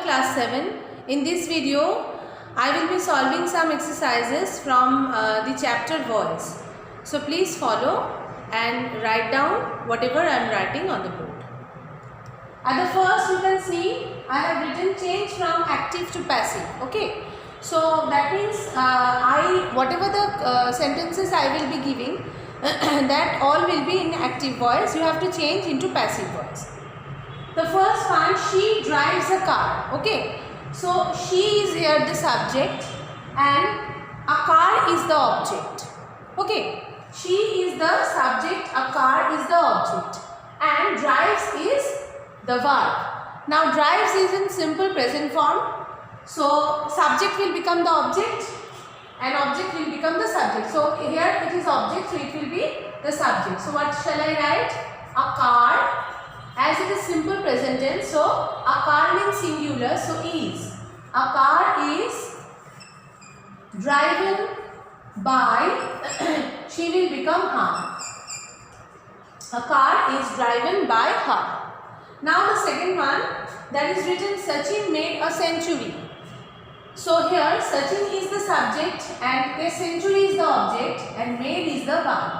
class 7. In this video, I will be solving some exercises from the chapter voice. So please follow and write down whatever I am writing on the board. At the first you can see I have written change from active to passive. Okay. So that means whatever the sentences I will be giving that all will be in active voice. You have to change into passive voice. The first one, she drives a car. Okay. So she is here the subject and a car is the object. Okay. She is the subject, a car is the object, and drives is the verb. Now drives is in simple present form. So subject will become the object and object will become the subject. So here it is object, so it will be the subject. So what shall I write? A car, as it is simple present tense, so a car means singular, so is. A car is driven by, she will become her. A car is driven by her. Now the second one, that is written Sachin made a century. So here Sachin is the subject and a century is the object and made is the verb.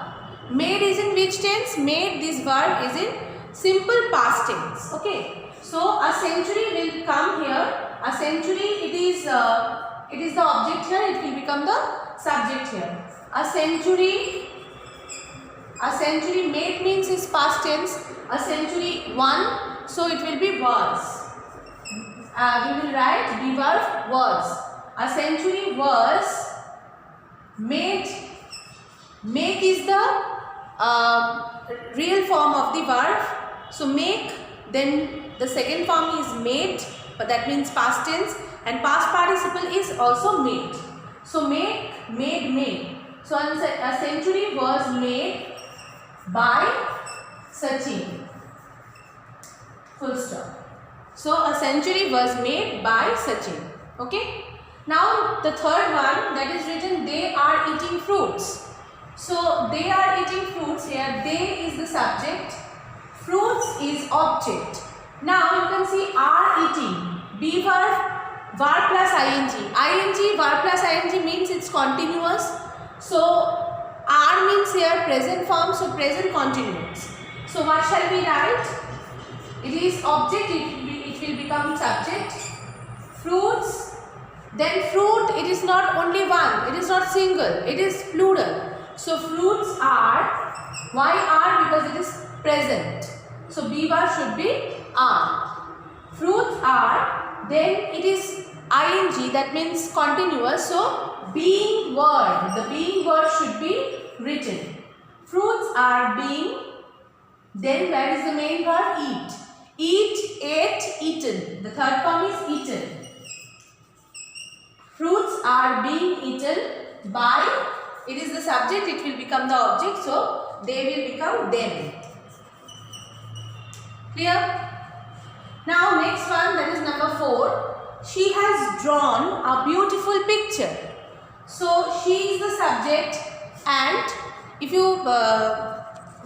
Made is in which tense? Made, this verb is in simple past tense. Okay. So a century will come here. A century, it is the object here. It will become the subject here. A century made means is past tense. A century one, so it will be was. We will write the verb was. A century was made. Make is the real form of the verb. So make, then the second form is made, but that means past tense, and past participle is also made. So make, made. So a century was made by Sachin. Full stop. So a century was made by Sachin. Okay. Now the third one, that is written they are eating fruits. So they are eating fruits here. They is the subject. Fruits is object. Now you can see are eating. Be verb plus ing. Ing, verb plus ing means it's continuous. So are means here present form, so present continuous. So what shall we write? It is object, it will become subject. Fruits, then fruit, it is not only one, it is not single, it is plural. So fruits are, why are? Because it is present. So be verb should be are. Fruits are, then it is ing, that means continuous. So being word, the being word should be written. Fruits are being, then where is the main verb? Eat. Eat, ate, eaten. The third form is eaten. Fruits are being eaten by, it is the subject, it will become the object, so they will become them. Clear? Now next one, that is number 4. She has drawn a beautiful picture. So she is the subject, and if you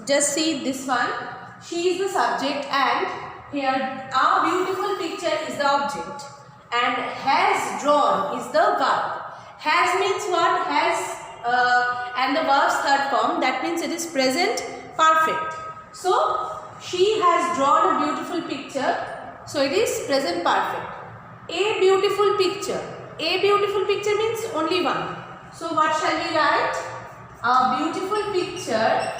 just see this one, she is the subject and here our beautiful picture is the object and has drawn is the verb. Has means what? Has and the verb's third form, that means it is present perfect. So she has drawn a beautiful picture, so it is present perfect. A beautiful picture. A beautiful picture means only one. So what shall we write? A beautiful picture.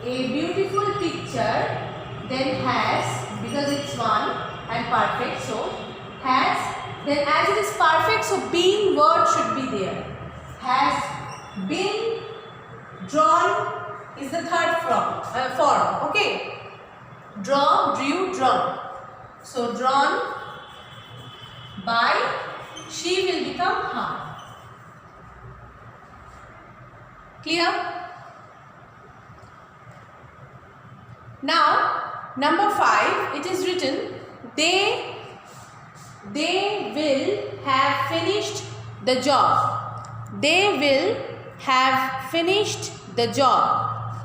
A beautiful picture, then has, because it's one and perfect, so has, then as it is perfect, so being word should be there. Has been drawn is the third form. Okay. Draw, drew, drawn. So drawn by, she will become her. Clear? Now number 5, it is written they will have finished the job. They will have finished the job.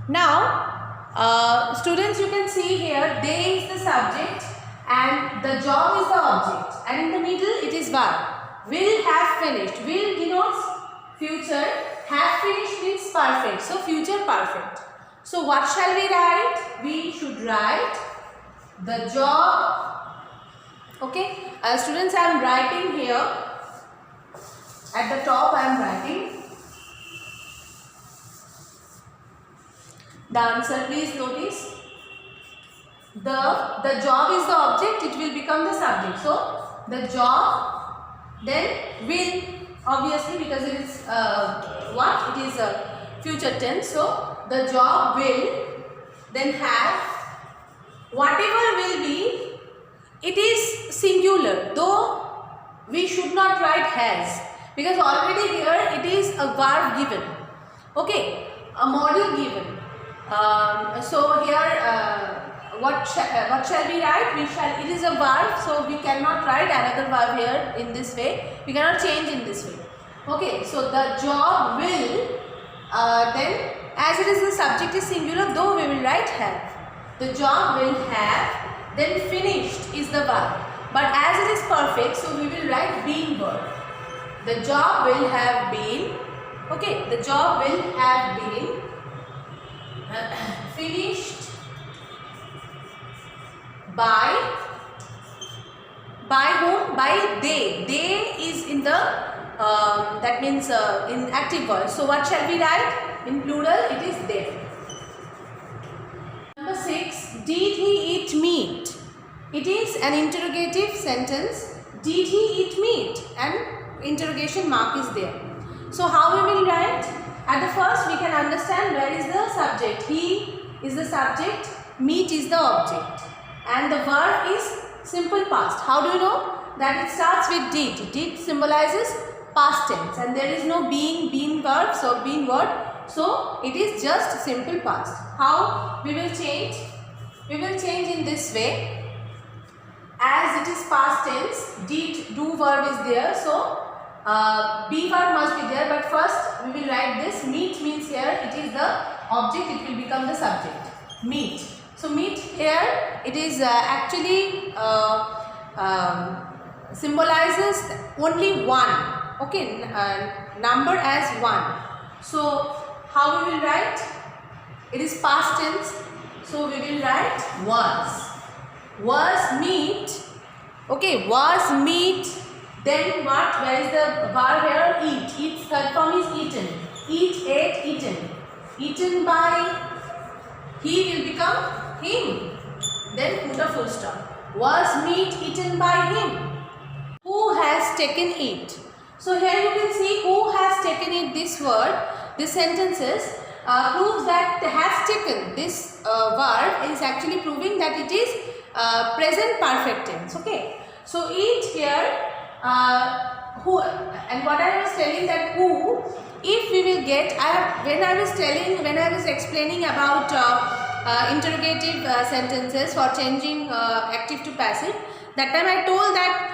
Now students, you can see here they is the subject and the job is the object, and in the middle it is verb. Will have finished. Will denotes future. Have finished means perfect. So future perfect. So what shall we write? We should write the job. Okay. Students, I am writing here. At the top I am writing the answer. Please notice. The job is the object, it will become the subject. So the job, then will, obviously because it is what? It is a future tense. So the job will, then have, whatever will be, it is singular, though we should not write has, because already here it is a verb given. Okay, a module given. So here what shall we write? It is a verb, so we cannot write another verb here in this way. We cannot change in this way. Okay, so the job will, then as it is the subject is singular, though we will write have. The job will have, then finished is the verb. But as it is perfect, so we will write been verb. The job will have been, okay, the job will have been finished by whom? By they. They is in the that means in active voice. So what shall we write? In plural it is them. Number 6. Did he eat meat? It is an interrogative sentence. Did he eat meat? And interrogation mark is there. So how we will write? At the first we can understand where is the subject. He is the subject, meat is the object, and the verb is simple past. How do you know? That it starts with did. Did symbolizes past tense, and there is no being verb, so being word. So it is just simple past. How we will change? We will change in this way. As it is past tense, did, do verb is there, so be verb must be there, but first we will write this. Meat means here it is the object, it will become the subject. Meat. So meat here it is actually symbolizes only one. Okay, number as 1. So how we will write? It is past tense, so we will write was. Was meat. Okay, was meat. Then what? Where is the verb here? Eat. Eat, third form is eaten. Eat, ate, eaten. Eaten by. He will become him. Then put a full stop. Was meat eaten by him? Who has taken it? So here you can see who has taken it. This word, this sentences proves that has taken. This verb is actually proving that it is present perfect tense. Okay. So eat here. Who, and what I was telling that who, if we will get, when I was explaining about interrogative sentences for changing active to passive, that time I told that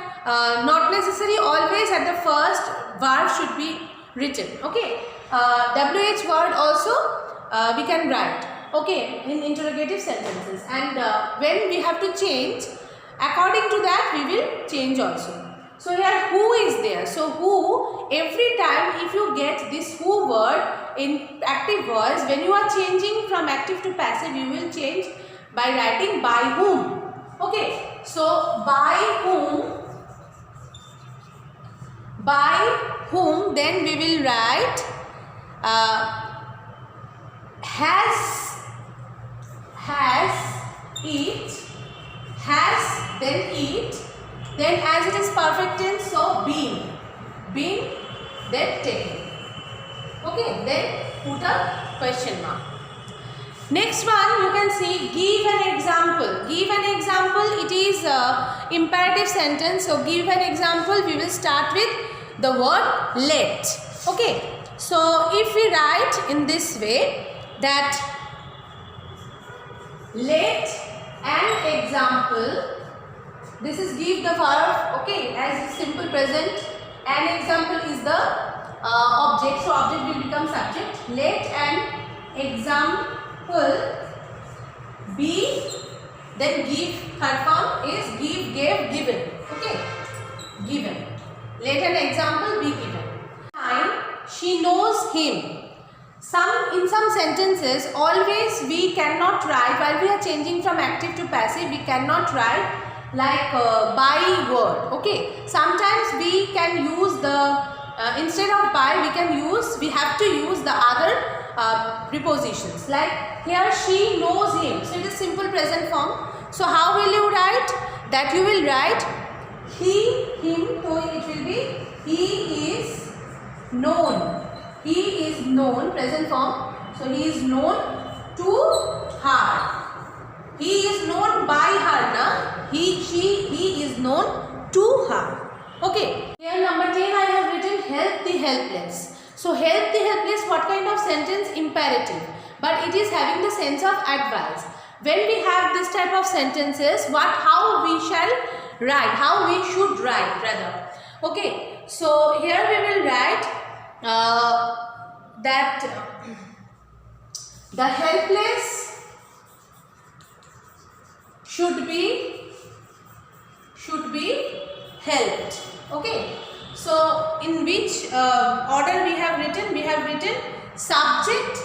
not necessary always at the first verb should be written. Okay, WH word also we can write. Okay, in interrogative sentences, and when we have to change, according to that we will change also. So here who is there. So who, every time if you get this who word in active voice, when you are changing from active to passive, you will change by writing by whom. Okay. So by whom, then we will write has, then eat. Then as it is perfect tense, so been, then taken. Okay, then put a question mark. Next one you can see, give an example. Give an example, it is imperative sentence. So give an example, we will start with the word let. Okay, so if we write in this way that let an example. This is give the verb, okay, as simple present. An example is the object, so object will become subject. Let an example be, then give, third form is give an example be given. She knows him. In some sentences, always we cannot write, while we are changing from active to passive, we cannot write like by word. Okay, sometimes we can use the instead of by, we have to use the other prepositions. Like here, she knows him, so it is simple present form. So how will you write that? You will write he, him, so it will be he is known. He is known, present form. So he is known to her. He is known by her, na? He is known to her. Okay. Here number 10 I have written help the helpless. So help the helpless, what kind of sentence? Imperative. But it is having the sense of advice. When we have this type of sentences, how we shall write, how we should write rather. Okay. So here we will write that the helpless should be helped. Okay. So in which order we have written? We have written subject,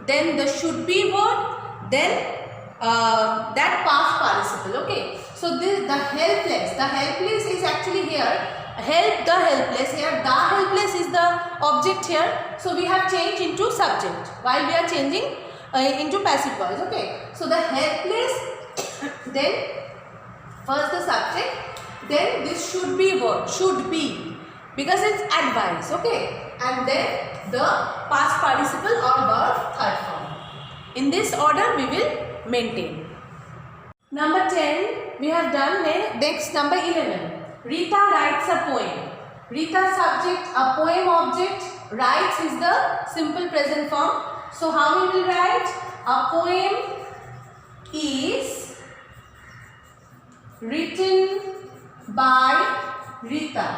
then the should be word, then that past participle. Okay. So this the helpless is actually here. Help the helpless, here the helpless is the object here, so we have changed into subject while we are changing into passive voice. Okay, so the helpless, then first the subject, then this should be word, should be, because it's advice. Okay, and then the past participle or verb third form. In this order we will maintain. Number 10 we have done. Next number 11. Rita writes a poem. Rita subject, a poem object, writes is the simple present form. So how we will write? A poem is written by Rita.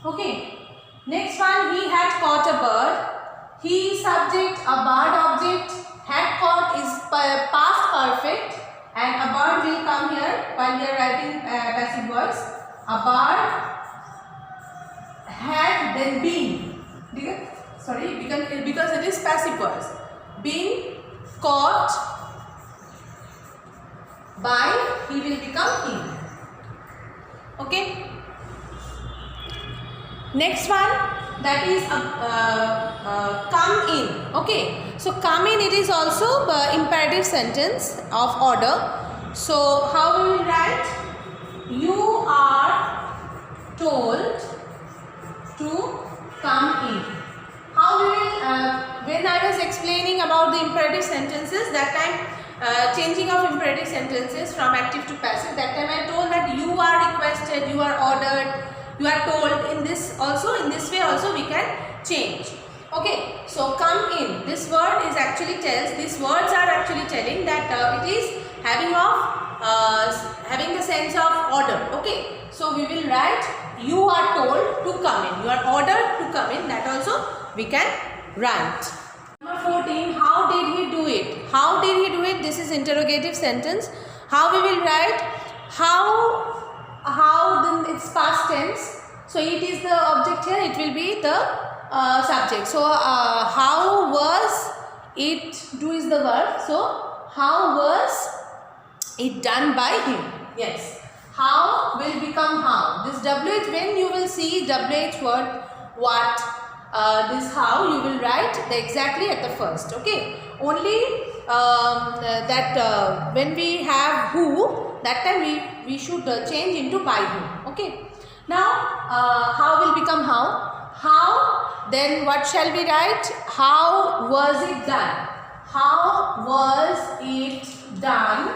Okay. Next one, he had caught a bird. He subject, a bird object, had caught is past perfect, and a bird will come here while we are writing passive voice. A bird had, then been, because it is passive voice, been caught by, he will become him. Okay. Next one, that is come in. Okay, so come in, it is also imperative sentence of order. So how we will write? You are told to come in. How we will, when I was explaining about the imperative sentences, that time changing of imperative sentences from active to passive, that time I told that you are requested, you are ordered, you are told. In this way also we can change. Okay, so come in, this word is actually tells, these words are actually telling that it is having the sense of order. Okay, so we will write you are told to come in, you are ordered to come in, that also we can write. Number 14, how did he do it? How did he do it? This is interrogative sentence. How we will write? How, then it's past tense, so it is the object here, it will be the subject. So how was it, do is the verb, so how was it done by him? Yes. How will become how. This WH, when you will see WH word, what, this how, you will write exactly at the first. Okay. Only when we have who, that time we should change into by whom. Okay. Now how will become how. How, then what shall we write? How was it done? How was it done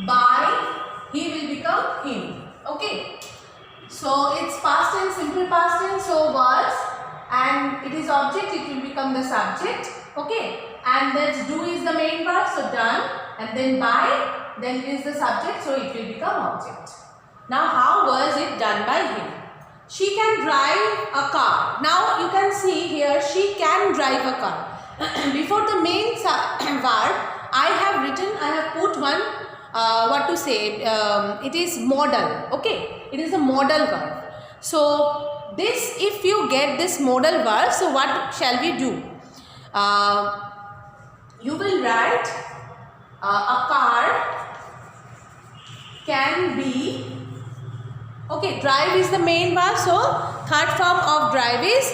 by, he will become him. Okay. So it's past tense, simple past tense, so was, and it is object, it will become the subject. Okay. And then do is the main verb, so done, and then by, then is the subject, so it will become object. Now how was it done by him? She can drive a car. Now you can see here, she can drive a car. Before the main verb, I have put one, it is modal. Okay, it is a modal verb. So this, if you get this modal verb, so what shall we do? You will write a car can be, okay, drive is the main verb, so third form of drive is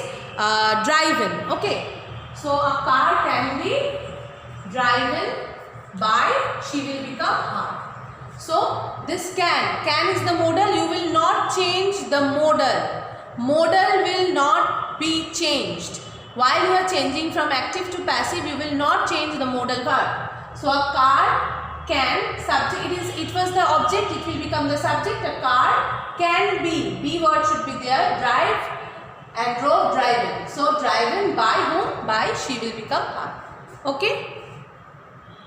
driven. Okay, so a car can be driven by, she will become her. So this can is the modal. You will not change the modal. Modal will not be changed. While you are changing from active to passive, you will not change the modal verb. So a car can, subject, it was the object, it will become the subject. A car can be word should be there, drive and drove, driven. So driven by whom? By she will become her. Okay.